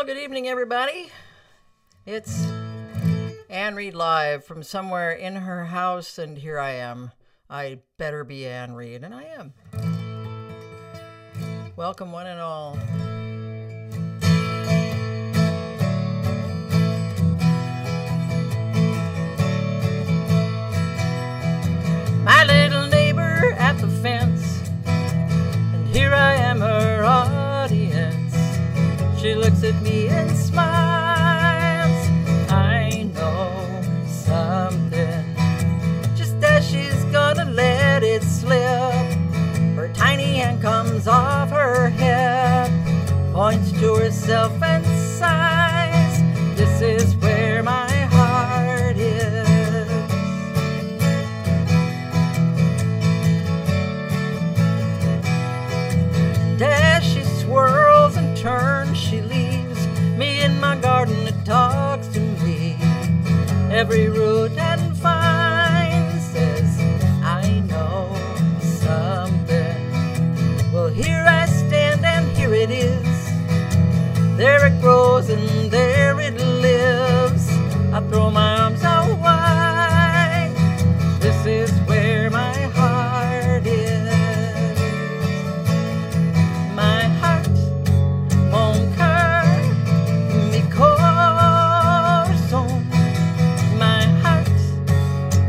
Well, good evening, everybody. It's Ann Reed live from somewhere in her house, and here I am. I better be Ann Reed, and I am. Welcome, one and all. My little neighbor at the fence, and here I am, her audience. She looks at me and smiles. I know something. Just as she's gonna let it slip, her tiny hand comes off her hip, points to herself and sighs. This is where my heart is. And as she swirls and turns, she leaves me in my garden. It talks to me. Every root and vine says, I know something. Well, here I stand and here it is. There it grows and there it lives. I throw my arms out wide. This is where my heart is. My heart, mon cœur, mi corazón. My heart,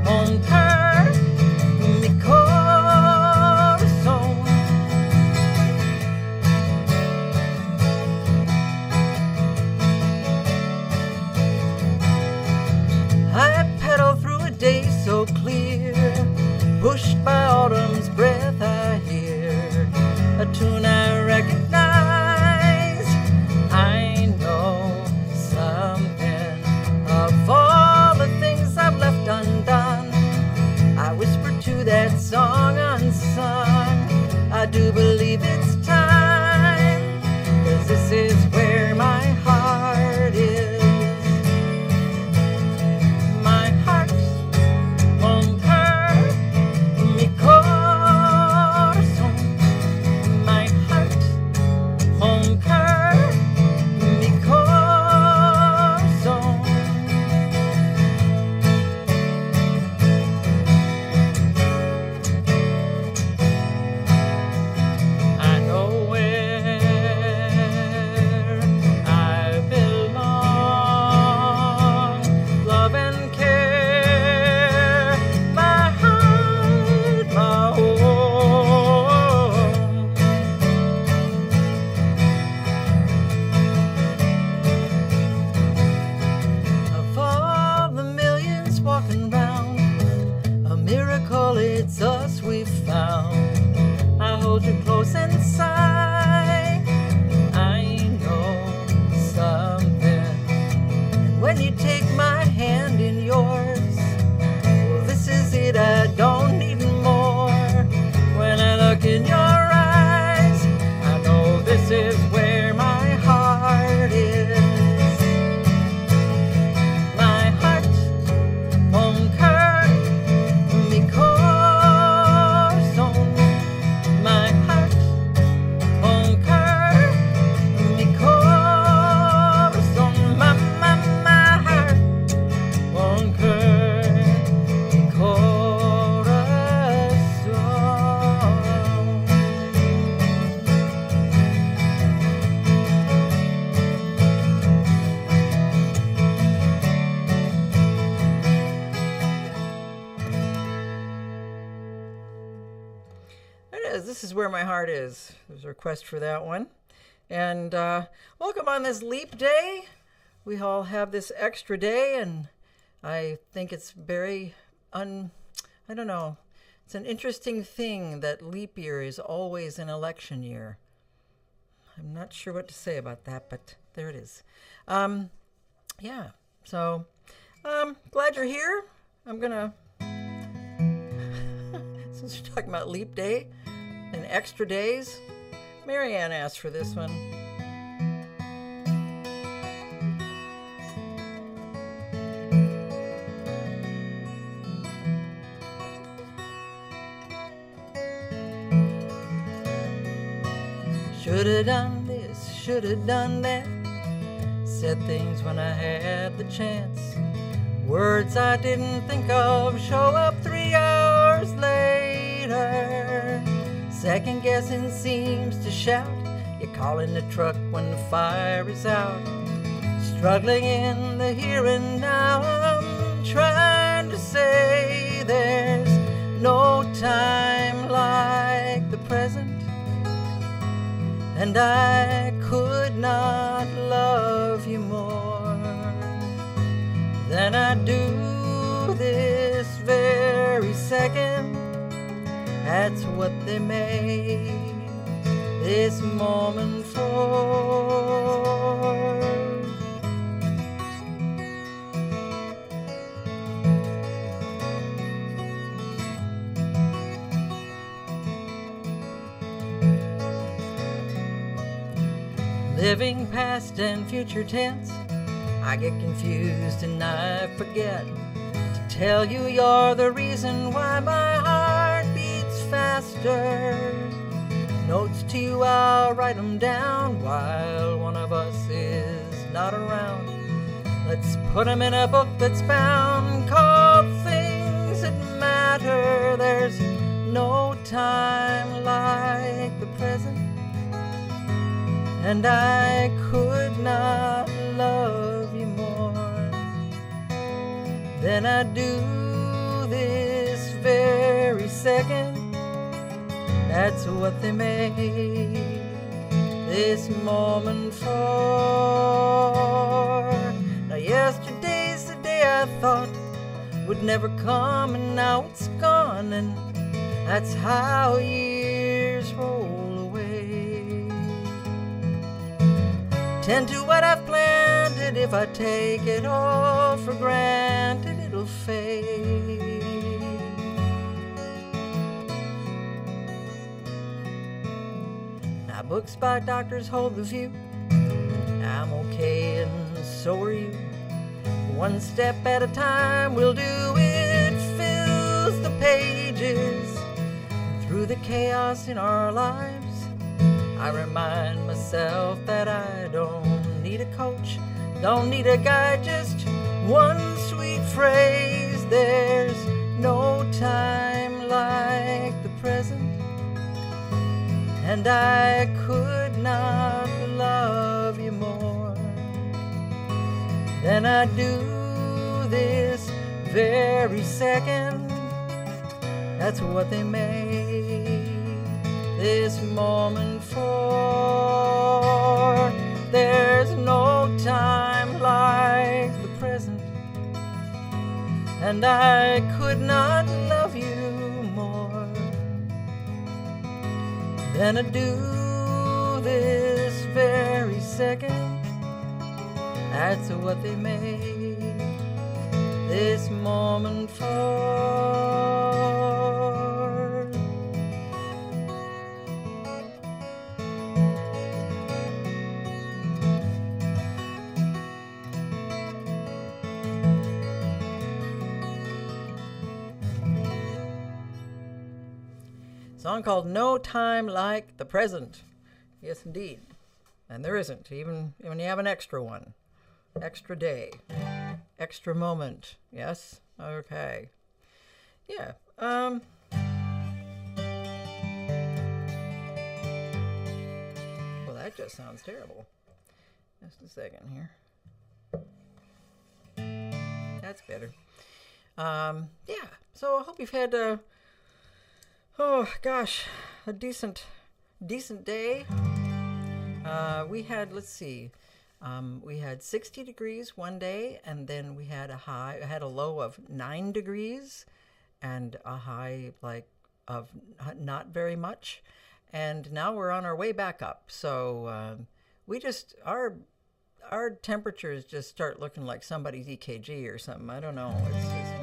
mon cœur, mi corazón. I pedal through a day so clear, pushed by autumn's breath. I hear a tune I recognize. I know something of all the things I've left undone. I whisper to that song unsung. I do believe it's time, 'cause this is where my heart is. My heart, mon cœur, mi corazón. My heart, mon cœur, mi corazón. I know where I belong. Love and care, my heart, my home. Of all the millions walking round, a miracle, it's us we found. I hold you close and sigh. I know something. And when you take my hand in yours, well, this is it, I don't need more. When I look in your eyes, I know this is where my heart is. My heart, mon cœur, mi corazón. My heart, mon cœur, mi corazón. My heart, mon cœur, mi corazón. There it is. This is where my heart is. There's a request for that one. And welcome on this leap day. We all have this extra day, and I think it's very I don't know. It's an interesting thing that leap year is always an election year. I'm not sure what to say about that, but there it is. Yeah. So glad you're here. I'm gonna since we're talking about leap day and extra days, Marianne asked for this one. Should have done this, should have done that. said things when I had the chance. Words I didn't think of show up 3 hours later. Second guessing seems to shout. You call in the truck when the fire is out. Struggling in the here and now, I'm trying to say there's no time like the present. And I could not love you more than I do this very second. That's what they made this moment for. Living past and future tense, I get confused and I forget to tell you you're the reason why my heart beats faster. Notes to you, I'll write them down while one of us is not around. Let's put them in a book that's bound, called Things That Matter. There's no time like the present, and I could not love you more than I do this very second. That's what they made this moment for. Now yesterday's the day I thought would never come, and now it's gone, and that's how years roll away. Tend to what I've planted. If I take it all for granted, it'll fade. Now books by doctors hold the view. I'm okay and so are you. One step at a time we'll do it. Fills the pages. Through the chaos in our lives, I remind myself that I don't need a coach, don't need a guide, just one sweet phrase. There's no time like the present, and I could not love you more than I do this very second. That's what they made this moment for. There's no time like the present, and I could not love you more than I do this very second. That's what they made this moment for. Song called No Time Like the Present. Yes, indeed. And there isn't, even when you have an extra one. Extra day. Extra moment. Yes? Okay. Yeah. Well, that just sounds terrible. Just a second here. That's better. Yeah. So I hope you've had oh gosh, a decent day. We had, let's see, we had 60 degrees one day, and then we had a low of 9 degrees and a high of not very much. And now we're on our way back up. So our temperatures just start looking like somebody's EKG or something. I don't know. It's just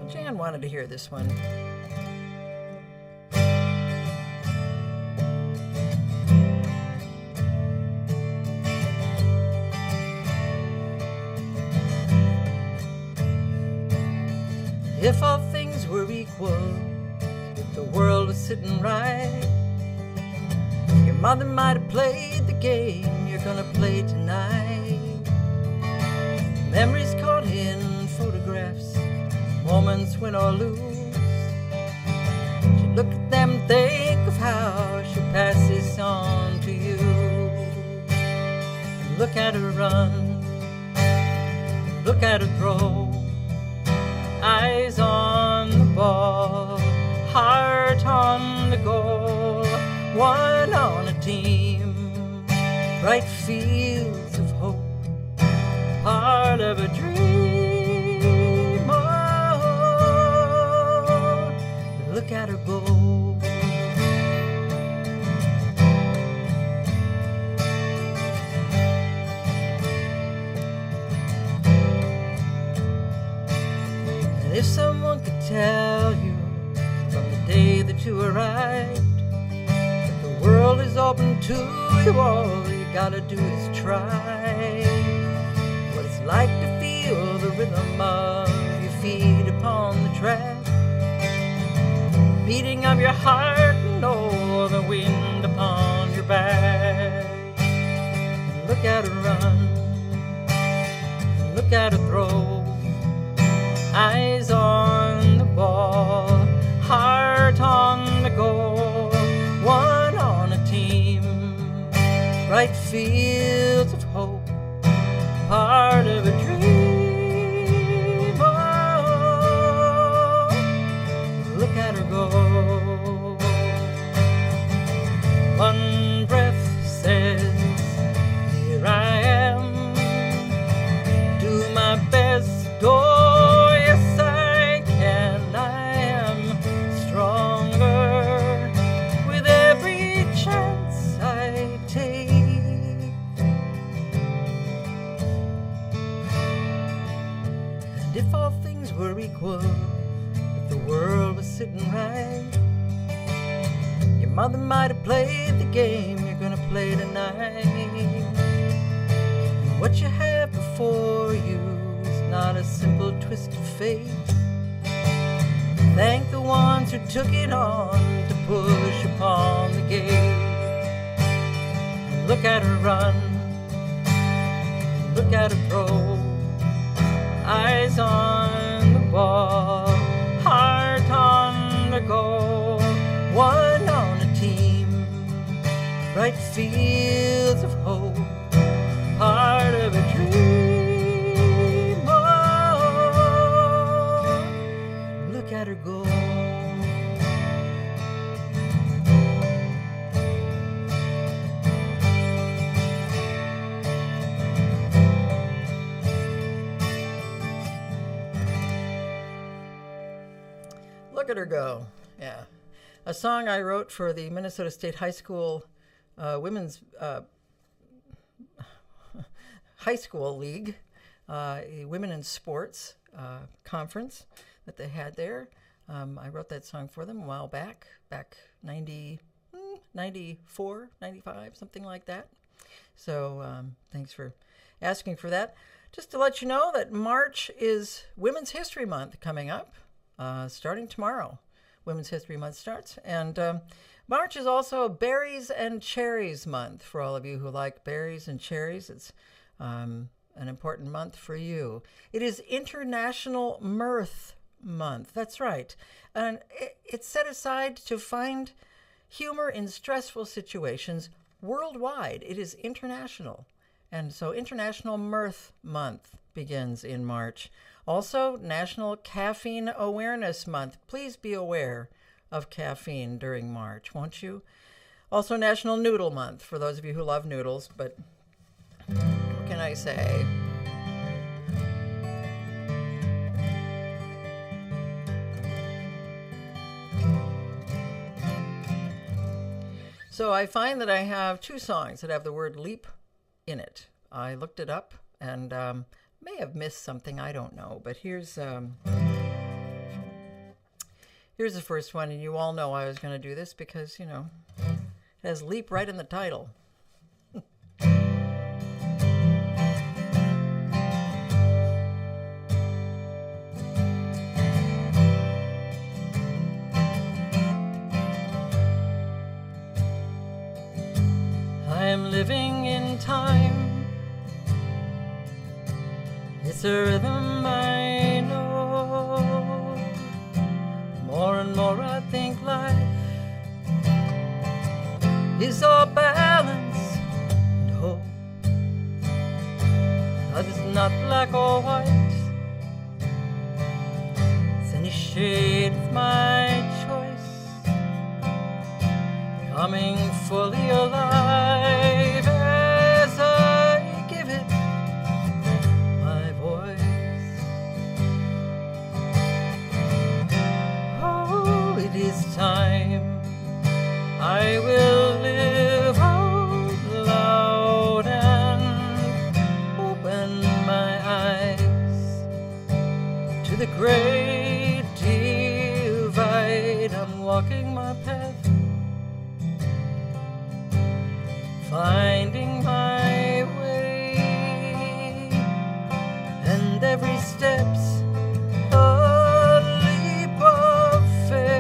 Jan wanted to hear this one. If all things were equal, if the world was sitting right, you mother might have played the game you're gonna play tonight. Memories caught in photographs, moments win or lose. She look at them, think of how she pass this on to you. And look at her run, look at her throw, eyes on the ball, heart on the goal, one on a team, bright fields of hope, part of a dream. Oh, look at her go. And if someone could tell you from the day that you arrived that the world is open to you, all you gotta do is try. What it's like to feel the rhythm of your feet upon the track, beating of your heart and know the wind upon your back. And look at her run, and look at her throw, eyes on the ball, heart on the goal, one on a team, bright fields of hope, part of a dream. Oh, look at her go. One breath says, here I am, do my best, oh yes I can. I am stronger with every chance I take. And if all things were equal, if the world was sitting right, your mother might have played the game you're gonna play tonight. And what you have before you is not a simple twist of fate. Thank the ones who took it on to push upon the gate. And look at her run, and look at her throw, eyes on the ball, heart on the goal, one on a team, bright fields of hope, part of a dream. Oh, look at her go. Look at her go. Yeah. A song I wrote for the Minnesota State High School Women's High School League, a Women in Sports conference that they had there. I wrote that song for them a while back 94, 95, something like that. So thanks for asking for that. Just to let you know that March is Women's History Month coming up, starting tomorrow. Women's History Month starts. And March is also Berries and Cherries Month for all of you who like berries and cherries. It's an important month for you. It is International Mirth Month. That's right. And it's set aside to find humor in stressful situations worldwide. It is international. And so International Mirth Month begins in March. Also, National Caffeine Awareness Month. Please be aware of caffeine during March, won't you? Also, National Noodle Month for those of you who love noodles, but what can I say? So I find that I have two songs that have the word leap in it. I looked it up and may have missed something, I don't know, but here's the first one, and you all know I was going to do this because, you know, it has leap right in the title. living in time. It's a rhythm I know. More and more I think life is all balance and hope. God is not black or white. It's any shade of my choice, coming fully alive as I give it my voice. Oh, it is time. I will live out loud and open my eyes to the great divide. I'm walking my path, finding my way, and every step's a leap of faith.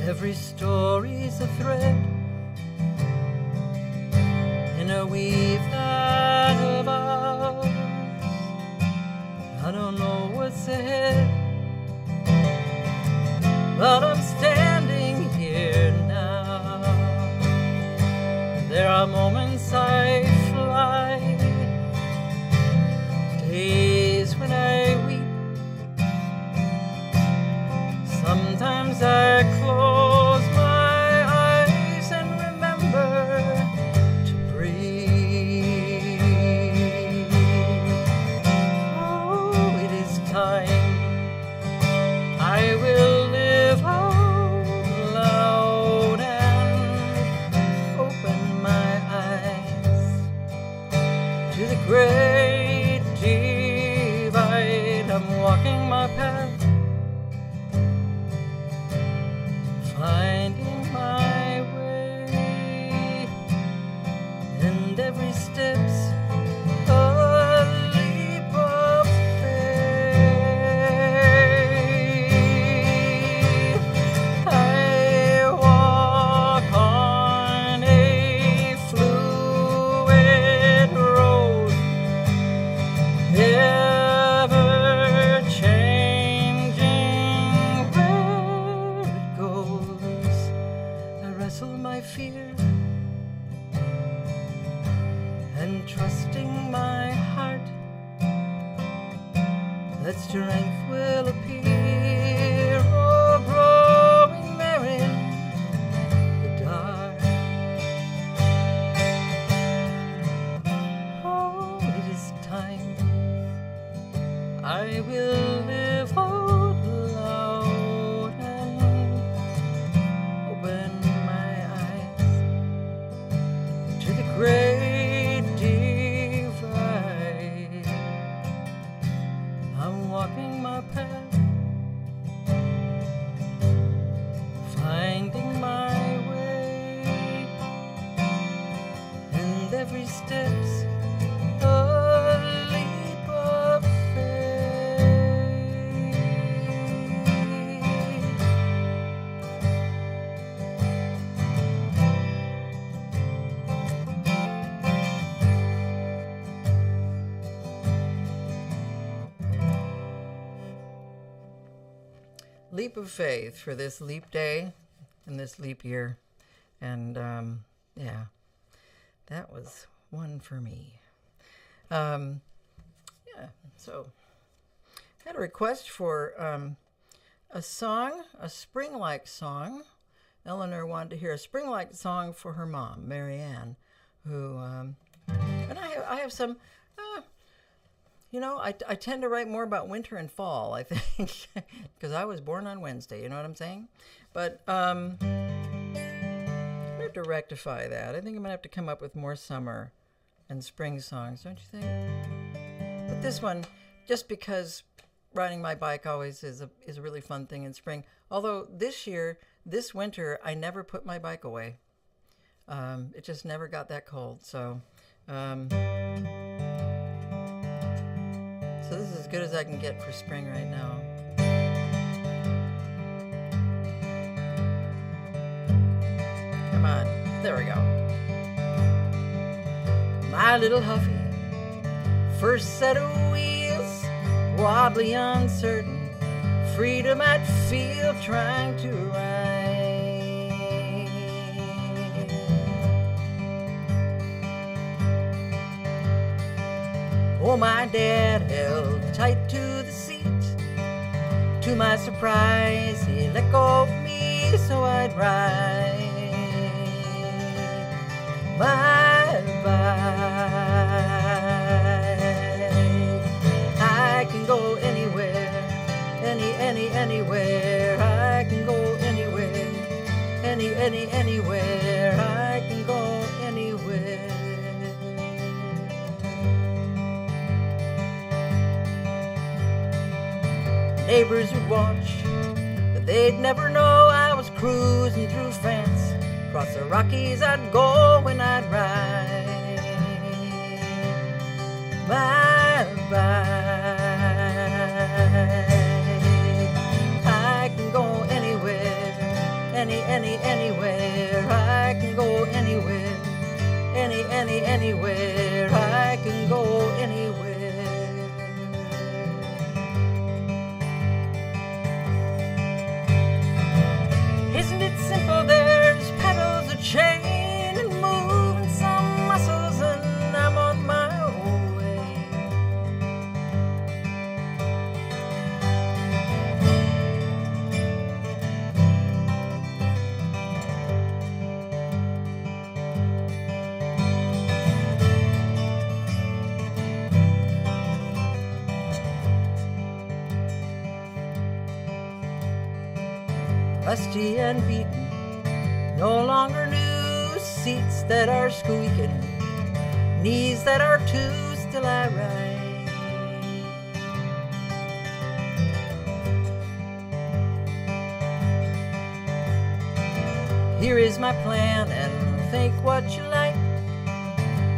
Every story's a thread in a weave that of ours. I don't know what's ahead, but I'm standing here now. There are moments I fly, days when I weep. Sometimes I close my eyes and remember to breathe. Oh, it is time. I will live out loud and open my eyes to the great divide. I'm walking my path, finding my way, and every step's a leap of faith. I walk on a fluid road, ever changing where it goes. I wrestle my fear and trusting my heart that strength will appear. Oh, growing there in the dark. Oh, it is time. I will live out loud and open my eyes to the great divide. I'm walking my path, finding my way, and every step's a leap of faith. Leap of faith for this leap day and this leap year. And yeah, that was one for me. Yeah, so I had a request for a song, a spring-like song. Eleanor wanted to hear a spring-like song for her mom, Mary Ann, who, and I have some, you know, I tend to write more about winter and fall, I think, because I was born on Wednesday, you know what I'm saying? But I'm going to have to rectify that. I think I'm going to have to come up with more summer and spring songs, don't you think? But this one, just because riding my bike always is a really fun thing in spring. Although this winter, I never put my bike away. It just never got that cold. So So this is as good as I can get for spring right now. Come on. There we go. My little Huffy, first set of wheels, wobbly, uncertain, freedom I'd feel trying to ride. Oh, my dad held tight to the seat. To my surprise, he let go of me so I'd ride my bike. I can go anywhere, anywhere. I can go anywhere, anywhere. I can go anywhere. Neighbors would watch, but they'd never know I was cruising through France. Across the Rockies I'd go when I'd ride my bike. I can go anywhere, anywhere. I can go anywhere, anywhere. I can go anywhere. Isn't it simple? There's pedals, a chain, and moving some muscles, and I'm on my own way. Rusty and beaten, no longer new, seats that are squeaking, knees that are too, still I ride. Here is my plan, and think what you like.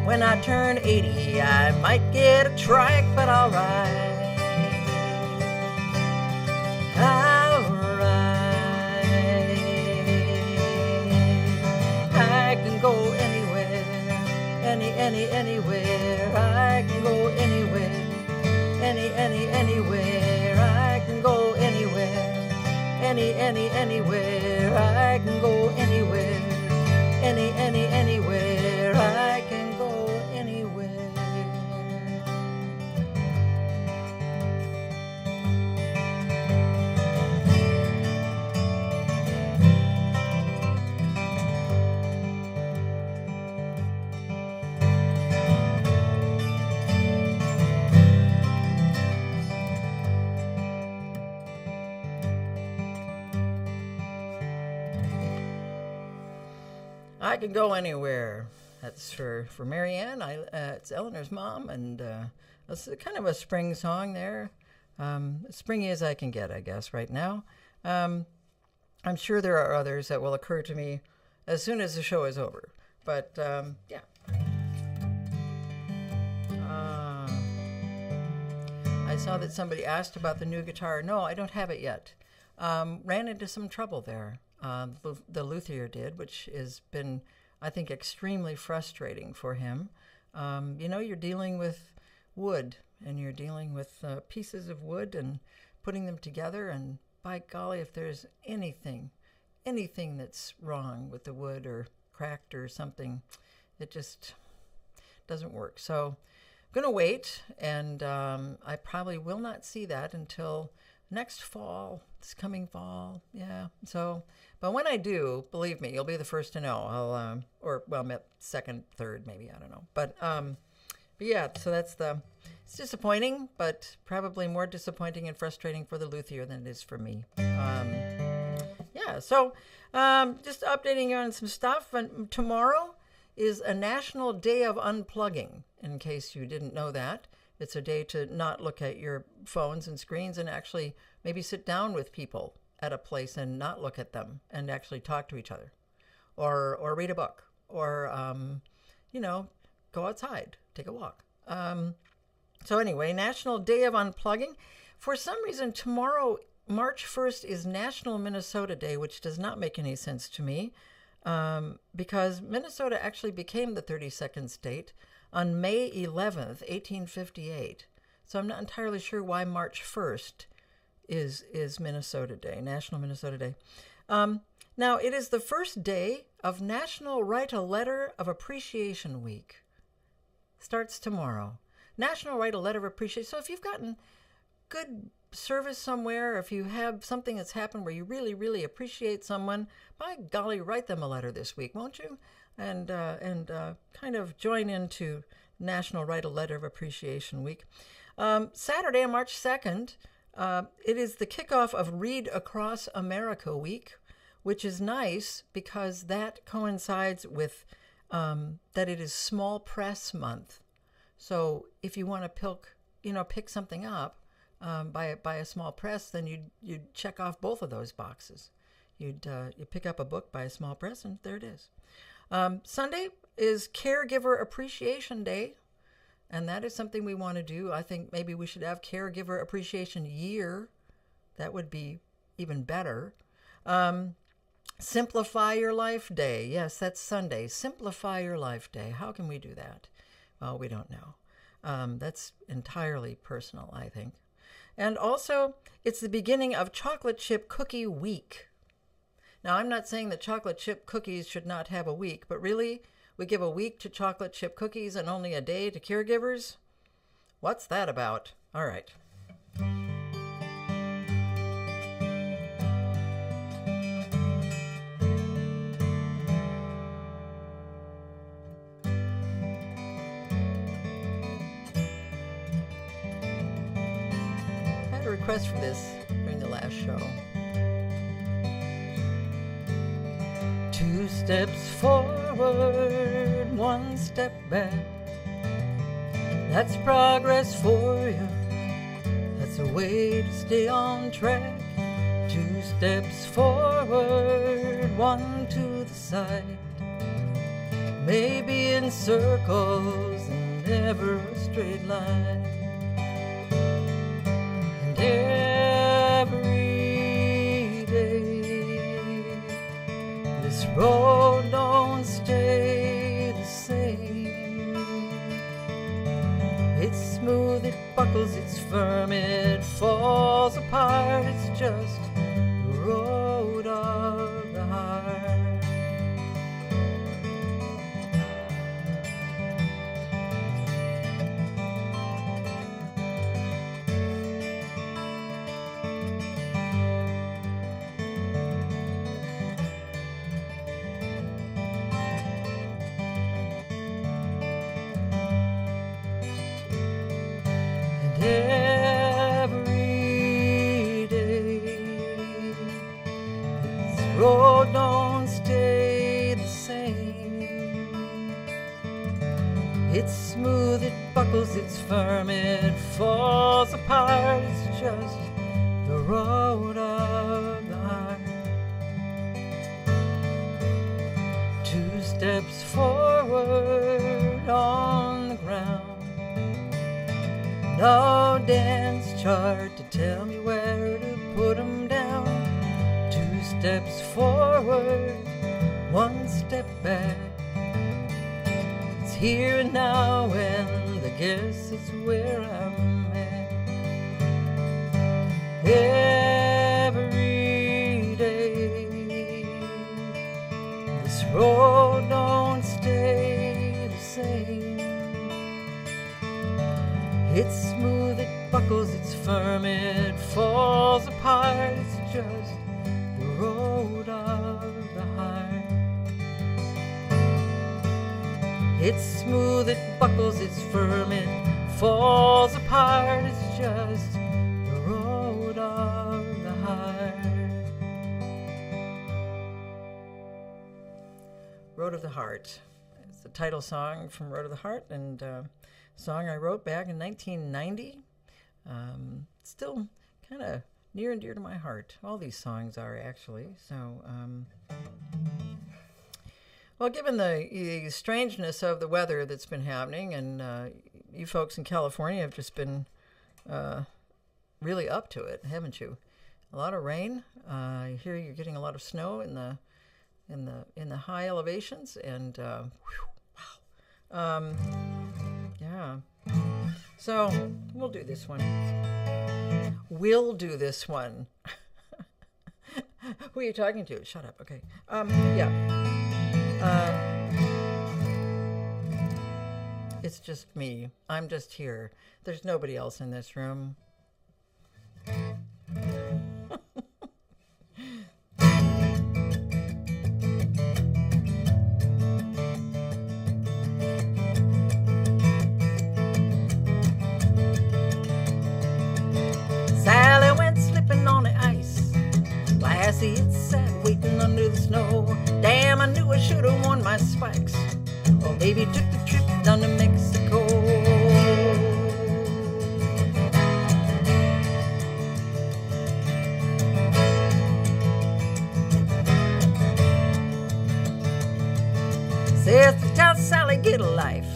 When I turn 80, I might get a trike, but I'll ride. I'll ride. I can go anywhere, anywhere. I can go anywhere, anywhere. I can go anywhere, anywhere. I can go anywhere, anywhere. I can go anywhere. I can go anywhere. That's for Marianne. It's Eleanor's mom, and it's kind of a spring song there. Springy as I can get, I guess, right now. I'm sure there are others that will occur to me as soon as the show is over. But, yeah. I saw that somebody asked about the new guitar. No, I don't have it yet. Ran into some trouble there. The luthier did, which has been, I think, extremely frustrating for him. You're dealing with wood, and you're dealing with pieces of wood and putting them together, and by golly, if there's anything that's wrong with the wood or cracked or something, it just doesn't work. So I'm going to wait, and I probably will not see that until next fall, this coming fall. Yeah. So, but when I do, believe me, you'll be the first to know. Second, third, maybe, I don't know. But yeah, so it's disappointing, but probably more disappointing and frustrating for the luthier than it is for me. Yeah, so just updating you on some stuff. And tomorrow is a National Day of Unplugging, in case you didn't know that. It's a day to not look at your phones and screens and actually maybe sit down with people at a place and not look at them and actually talk to each other, or read a book, or go outside, take a walk. So anyway, National Day of Unplugging. For some reason, tomorrow, March 1st, is National Minnesota Day, which does not make any sense to me, because Minnesota actually became the 32nd state on May 11th, 1858. So I'm not entirely sure why March 1st is Minnesota Day, National Minnesota Day. Now, it is the first day of National Write a Letter of Appreciation Week. Starts tomorrow. National Write a Letter of Appreciation. So if you've gotten good service somewhere, if you have something that's happened where you really, really appreciate someone, by golly, write them a letter this week, won't you? And kind of join into National Write a Letter of Appreciation Week. Saturday, March 2nd, it is the kickoff of Read Across America Week, which is nice because that coincides with that it is Small Press Month. So if you want to pick something up by a small press, then you'd check off both of those boxes. You pick up a book by a small press, and there it is. Sunday is Caregiver Appreciation Day, and that is something we want to do. I think maybe we should have Caregiver Appreciation Year. That would be even better. Simplify Your Life Day. Yes, that's Sunday. Simplify Your Life Day. How can we do that? Well, we don't know. That's entirely personal, I think. And also, it's the beginning of Chocolate Chip Cookie Week. Now, I'm not saying that chocolate chip cookies should not have a week, but really, we give a week to chocolate chip cookies and only a day to caregivers? What's that about? All right. Request for this during the last show. 2 steps forward, 1 step back. That's progress for you. That's a way to stay on track. 2 steps forward, 1 to the side. Maybe in circles and never a straight line. Every day, this road don't stay the same. It's smooth, it buckles, it's firm, it falls apart. It's just the road of the heart. Every day, this road don't stay the same. It's smooth, it buckles, it's firm, it falls apart. It's just the road of the heart. 2 steps forward on the ground. No dance chart to tell me where to put them down. 2 steps forward, 1 step back. It's here and now, and I guess it's where I'm at. Every day, this road don't stay the same. It's smooth, it buckles, it's firm, it falls apart. It's just the road of the heart. It's smooth, it buckles, it's firm, it falls apart. It's just the road of the heart. Road of the Heart. It's the title song from Road of the Heart, and song I wrote back in 1990. Still kind of near and dear to my heart. All these songs are, actually. So, well, given the strangeness of the weather that's been happening, and you folks in California have just been really up to it, haven't you? A lot of rain. I hear you're getting a lot of snow in the high elevations, and wow. Yeah. So we'll do this one. We'll do this one. Who are you talking to? Shut up. Okay. Yeah. It's just me. I'm just here. There's nobody else in this room. Sally went slipping on the ice. Lassie, it sat waiting under the snow. Damn, I knew I should have worn my spikes. Or maybe took the trip down to Mexico. Says to tell Sally, get a life.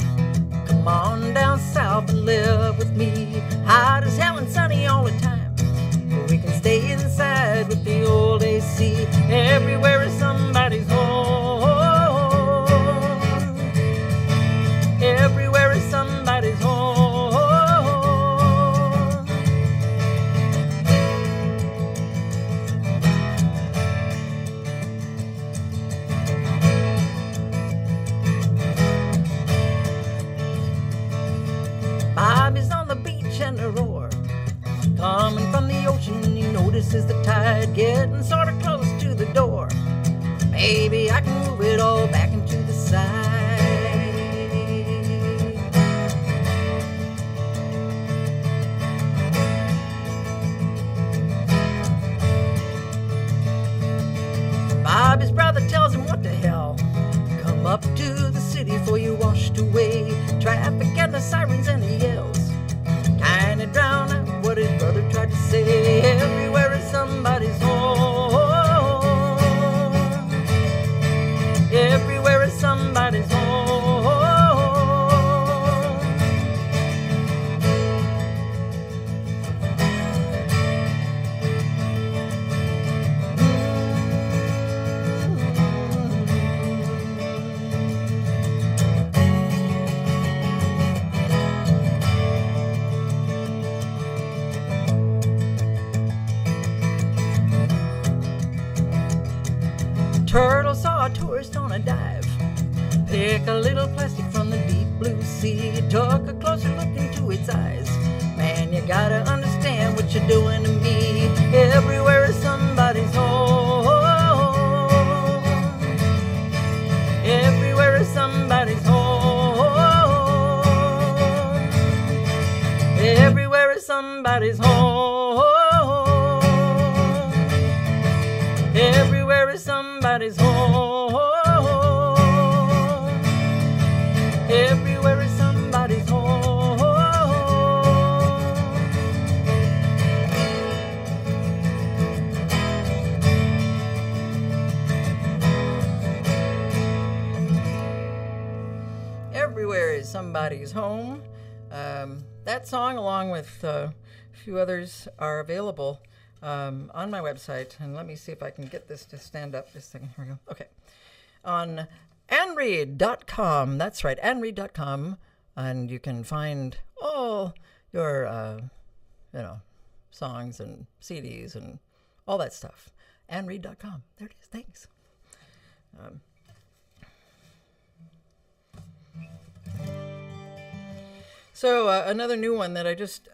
Come on down south and live with me. Hot as hell and sunny all the time. But we can stay inside with the old AC. Everywhere is somebody's home. Everywhere is somebody's home. Bobby's on the beach and a roar. Coming from the ocean, he notices the tide getting sort of close to the door. Maybe I can move it all back into the side. Bobby's brother tells him, what the hell? Come up to the city for you washed away. Traffic and the sirens and the yells kinda drown out what his brother tried to say. Everywhere is somebody's home. Everywhere is somebody's home. Turtle saw a tourist on a dive. Pick a little plastic from the deep blue sea. Took a closer look into its eyes. Man, you gotta understand what you're doing to me. Everywhere is somebody's home. Everywhere is somebody's home. Everywhere is somebody's home. Everywhere is somebody's home. Everywhere is somebody's home. Everywhere is somebody's home. That song, along with a few others, are available on my website. And let me see if I can get this to stand up just a second. Here we go. Okay. On anread.com. That's right, anread.com. And you can find all your, songs and CDs and all that stuff. anread.com. There it is. Thanks. So another new one that I just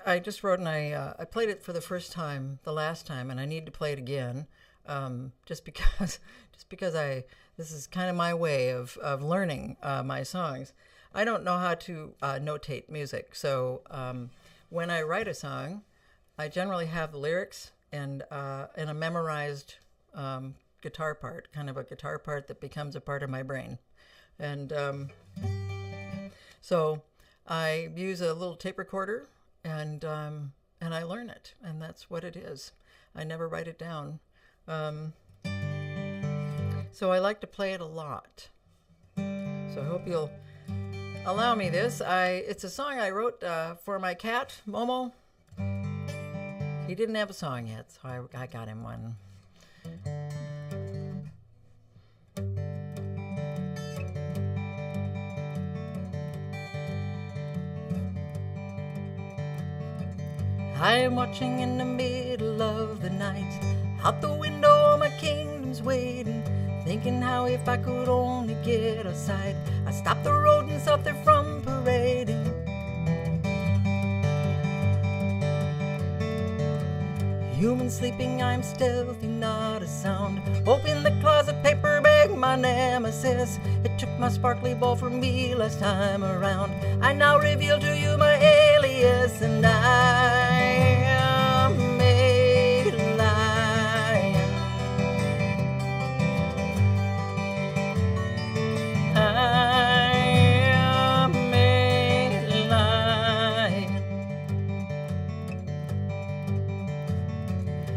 wrote, and I played it for the first time the last time, and I need to play it again, just because this is kind of my way of learning my songs. I don't know how to notate music, so when I write a song, I generally have the lyrics and a memorized guitar part, kind of a guitar part that becomes a part of my brain, and so I use a little tape recorder, and I learn it, and that's what it is. I never write it down. So I like to play it a lot. So I hope you'll allow me this. It's a song I wrote for my cat, Momo. He didn't have a song yet, so I got him one. I am watching in the middle of the night. Out the window, my kingdom's waiting, thinking how if I could only get outside, I'd stop the rodents out there from parading. Human sleeping, I'm stealthy, not a sound. Open the closet, paper bag, my nemesis. It took my sparkly ball from me last time around. I now reveal to you my alias, and I am a lion. I am a lion.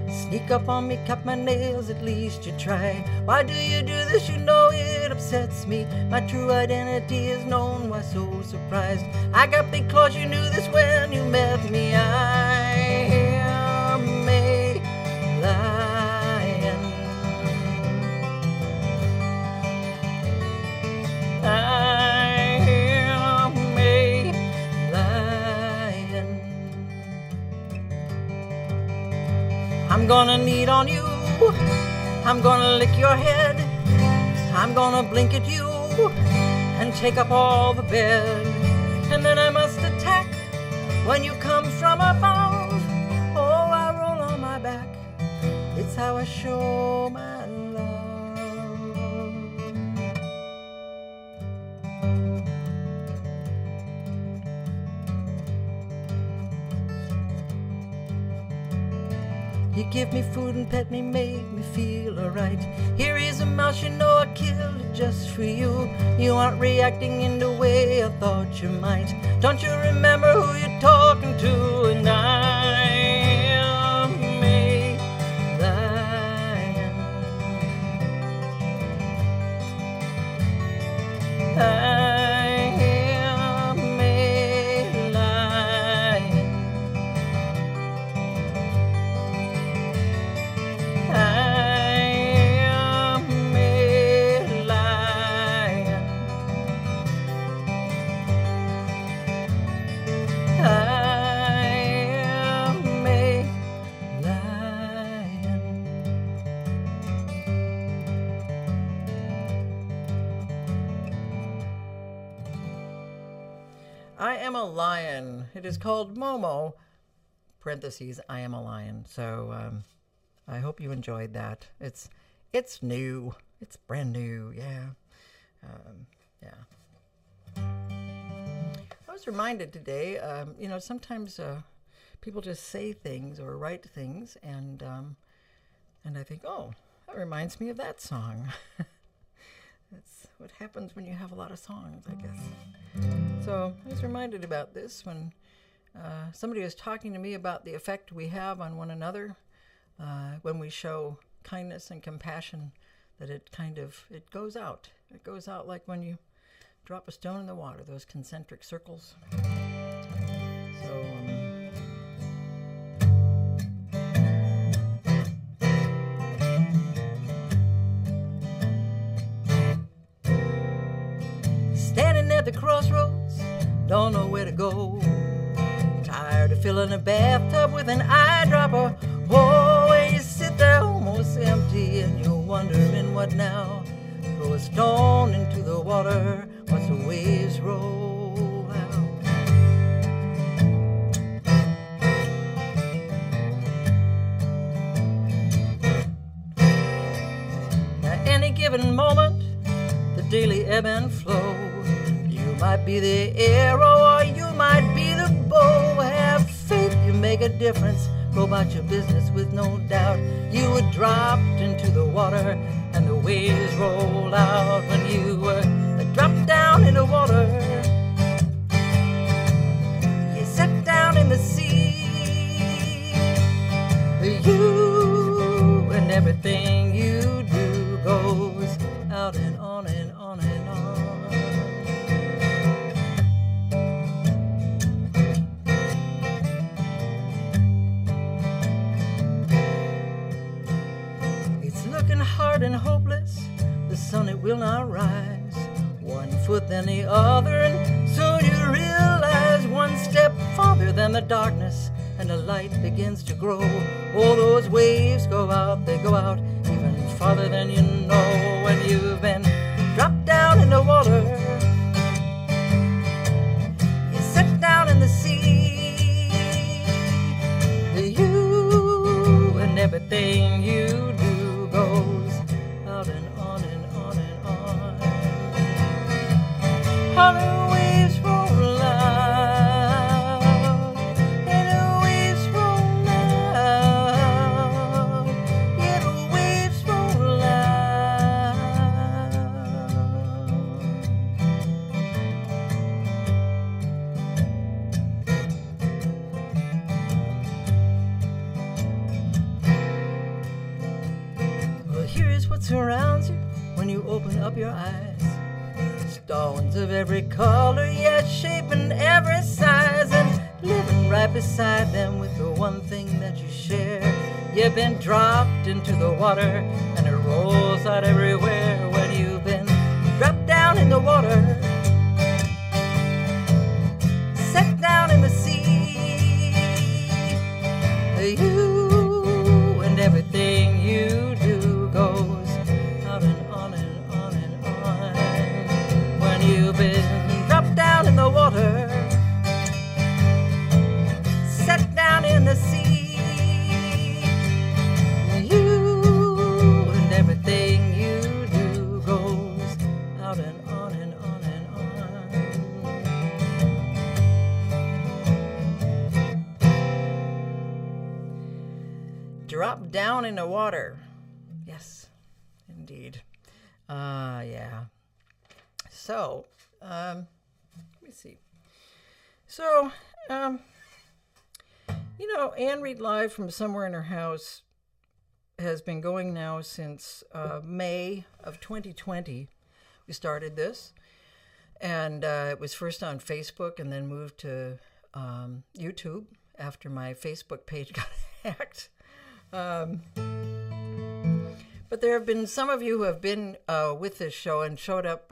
Sneak up on me, cut my nails, at least you try. Why do you do this? You know it upsets me. My true identity is known, why so surprised? I got big claws, you knew this when you met me. I am a lion. I am a lion. I'm gonna knead on you, I'm gonna lick your head, I'm gonna blink at you and take up all the bed. And then I must attack when you come from above. Oh, I roll on my back, it's how I show my love. You give me food and pet me, make me feel alright. Here is a mouse, you know I killed it just for you. You aren't reacting in the way I thought you might. Don't you remember who you're talking to? And I am a lion. I am a lion. I am a lion. I am a lion. I am a lion. It is called Momo, parentheses, I am a lion. So, I hope you enjoyed that. It's new. It's brand new. Yeah. Yeah. I was reminded today, you know, sometimes people just say things or write things, and I think, oh, that reminds me of that song. That's what happens when you have a lot of songs, I guess. So I was reminded about this when somebody was talking to me about the effect we have on one another. When we show kindness and compassion, that it goes out. It goes out like when you drop a stone in the water, those concentric circles. So, standing at the crossroads, don't know where to go. Tired of filling a bathtub with an eyedropper. Oh, where you sit there almost empty and you're wondering what now. Throw a stone into the water, watch the waves roll out. At any given moment, the daily ebb and flow. You might be the arrow or you might be the bow. Have faith, you make a difference. Go about your business with no doubt. You were dropped into the water and the waves roll out. When you were dropped down in the water, you sat down in the sea. You and everything you do goes out and on and on and on. now rise, one foot then the other, and soon you realize one step farther than the darkness, and the light begins to grow. Oh, those waves go out, they go out even farther than you know. When you've been dropped down in the water, you sit down in the sea, you and everything you do goes out and on and on and on. How the waves roll out, and the waves roll out, yeah, the waves roll out. Well, here's what surrounds you when you open up your eyes. Stones of every color, yet shape and every size, and living right beside them with the one thing that you share. You've been dropped into the water, and it rolls out everywhere. When you've been dropped down in the water, set down in the sea, you and everything you do goes out and on and on and on. When you've been dropped down in the water, set down in the sea, you and everything you do goes out and on and on and on. Drop down in the water. Yes, indeed. Yeah. So, let me see. So, you know, Anne Read Live from Somewhere in Her House has been going now since May of 2020. We started this, and it was first on Facebook and then moved to YouTube after my Facebook page got hacked. But there have been some of you who have been with this show and showed up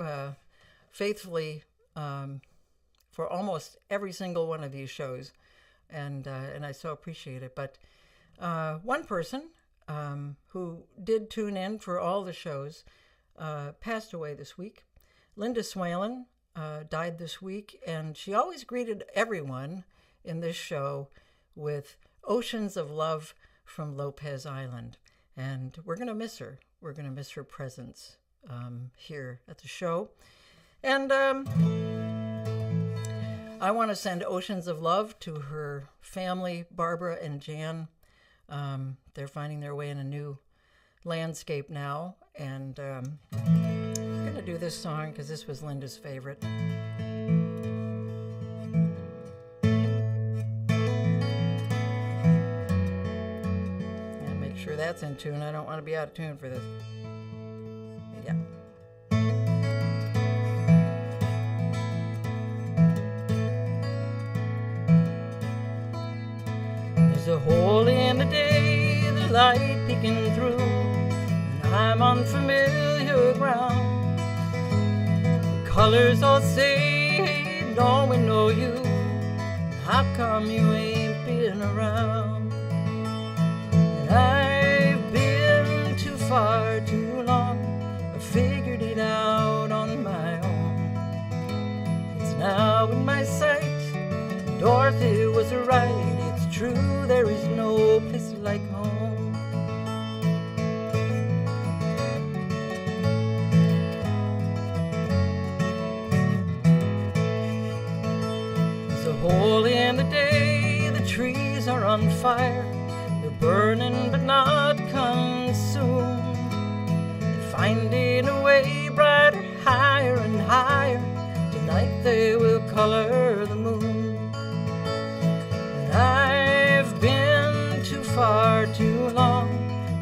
faithfully for almost every single one of these shows, and I so appreciate it. But one person who did tune in for all the shows passed away this week. Linda Swalen died this week, and she always greeted everyone in this show with oceans of love from Lopez Island. And we're going to miss her. We're going to miss her presence here at the show. And I want to send oceans of love to her family, Barbara and Jan. They're finding their way in a new landscape now. And I'm going to do this song because this was Linda's favorite. Sure that's in tune. I don't want to be out of tune for this. Yeah. There's a hole in the day, the light peeking through, and I'm on familiar ground. The colors all say, don't we know you? How come you ain't been around? I've been too far too long. I figured it out on my own. It's now in my sight. Dorothy was right. It's true, there is no place like home. There's a hole in the day. The trees are on fire. Burning but not consumed. They're finding a way brighter, higher and higher. Tonight they will color the moon. And I've been too far too long.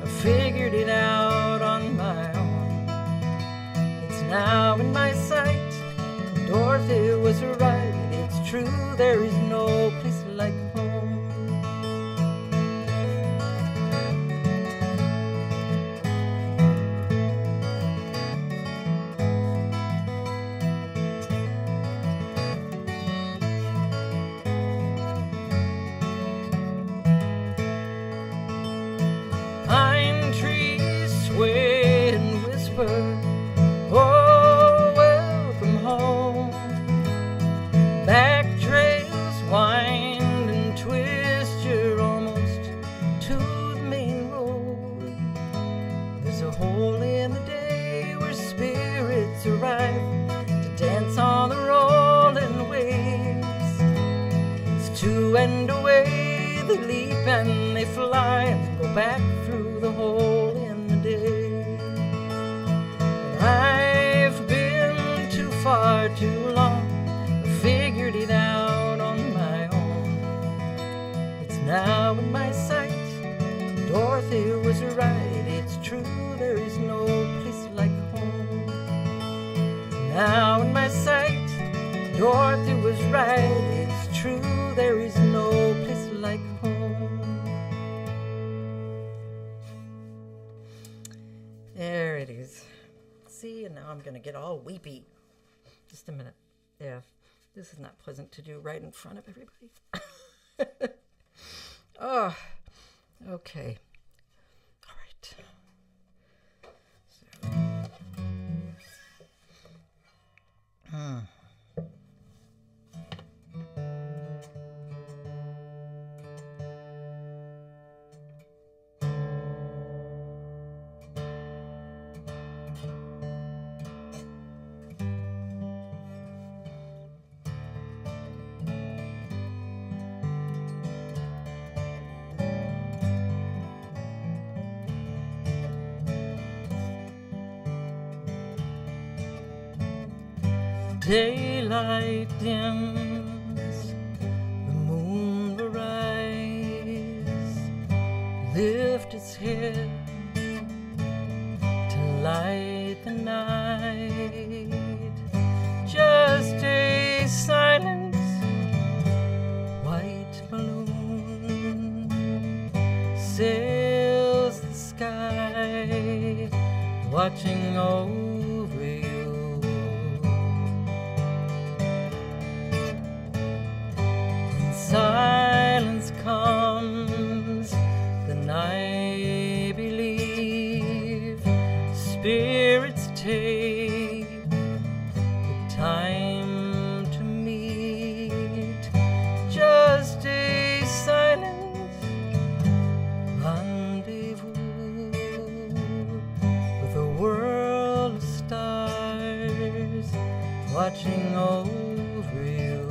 I figured it out on my own. It's now in my sight. Dorothy was right. It's true, there is no place like home. back through the hole in the day. But I've been too far too long, I figured it out on my own. It's now in my sight, Dorothy was right. It's true, there is no place like home. It's now in my sight, Dorothy was right. It's true, there is no place like home. There it is. See, and now I'm going to get all weepy. Just a minute. Yeah, this is not pleasant to do right in front of everybody. Oh, okay. All right. So, daylight dims, the moon will rise, lift its head to light the night. Just a silent white balloon sails the sky, watching over you. Silence comes, then I believe spirits take the time to meet. Just a silent rendezvous with a world of stars watching over you.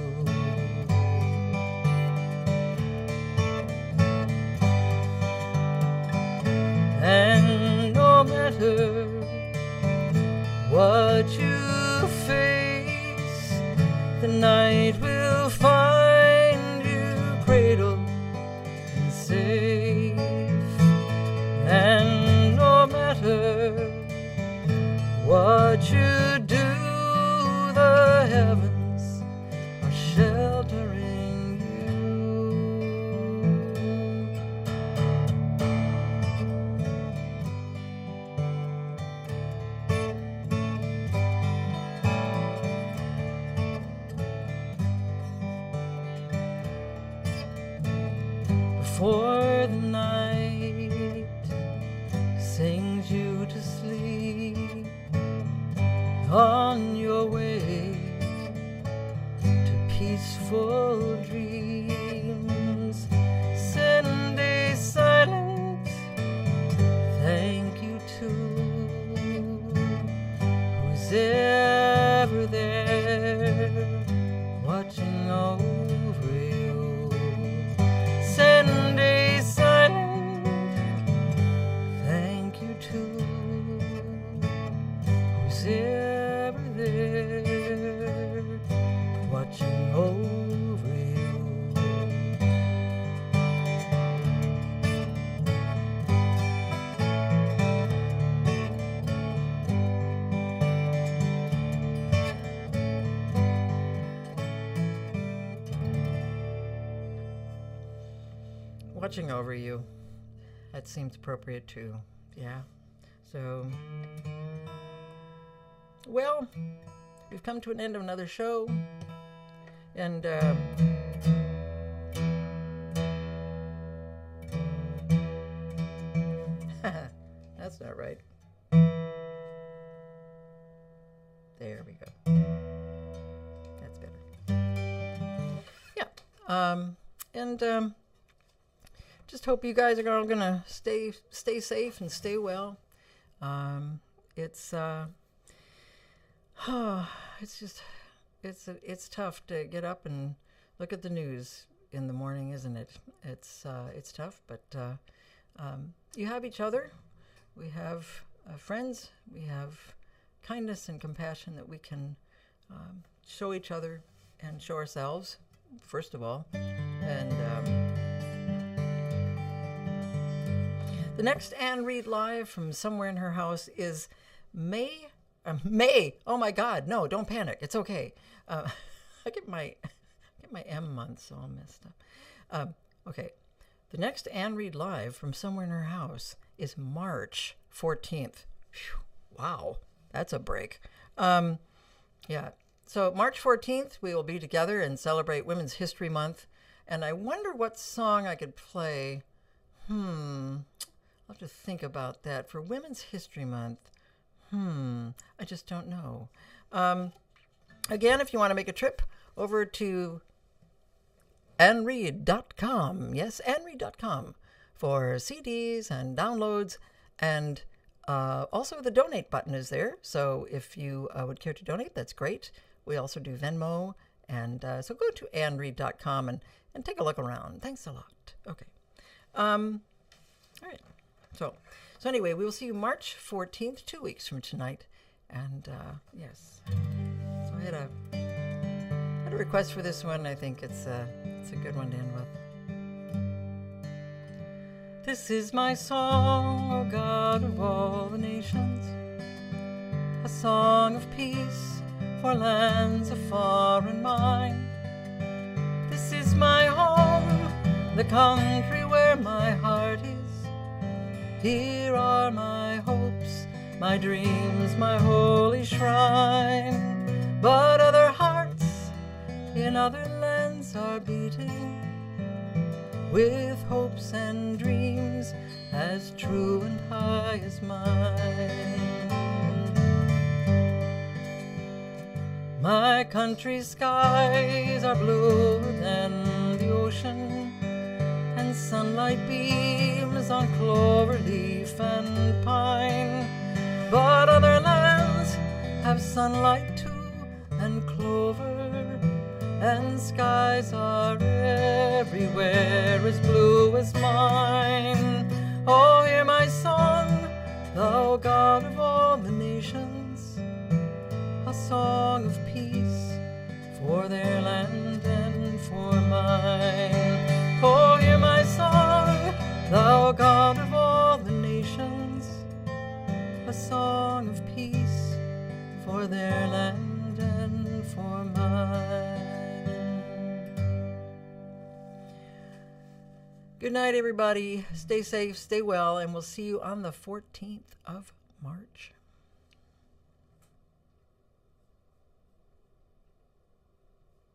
And no matter what you face, the night will find you cradled and safe. And no matter what you do, the heavens are sheltering you. Before the night sings you to sleep, on your way to peaceful dreams, send a silent thank you to who's ever there watching over you. Send a silent thank you to who's ever there watching over you. Watching over you. That seems appropriate too. Yeah. So, well, we've come to an end of another show. And, that's not right. There we go. That's better. Yeah. And just hope you guys are all gonna stay safe and stay well. It's just it's tough to get up and look at the news in the morning, isn't it? It's tough, but You have each other. We have friends. We have kindness and compassion that we can show each other and show ourselves, first of all. And the next Anne Reid Live from somewhere in her house is May. Oh my God! No, don't panic. It's okay. I get my M months all messed up. Okay, the next Anne Reid Live from somewhere in her house is March 14th. Whew, wow, that's a break. Yeah. So March 14th, we will be together and celebrate Women's History Month. And I wonder what song I could play. I'll have to think about that for Women's History Month. I just don't know. Again, if you want to make a trip over to AnneReid.com. Yes, AnneReid.com for CDs and downloads. And also the donate button is there. So if you would care to donate, that's great. We also do Venmo. And so go to AnneReid.com and take a look around. Thanks a lot. Okay. All right. So anyway, we will see you March 14th, 2 weeks from tonight. And yes. So I had a request for this one. I think it's a good one to end with. This is my song, O God of all the nations, a song of peace for lands afar and mine. This is my home, the country where my heart is. Here are my hopes, my dreams, my holy shrine. But other hearts in other lands are beating with hopes and dreams as true and high as mine. My country's skies are bluer than the ocean, and sunlight beams on clover leaf and pine. But other lands have sunlight too, and clover, and skies are everywhere as blue as mine. Oh, hear my song, thou God of all the nations, a song of peace for their land and for mine. Oh, hear my song, thou God of all the nations, a song of peace for their land and for mine. Good night, everybody. Stay safe, stay well, and we'll see you on the 14th of March.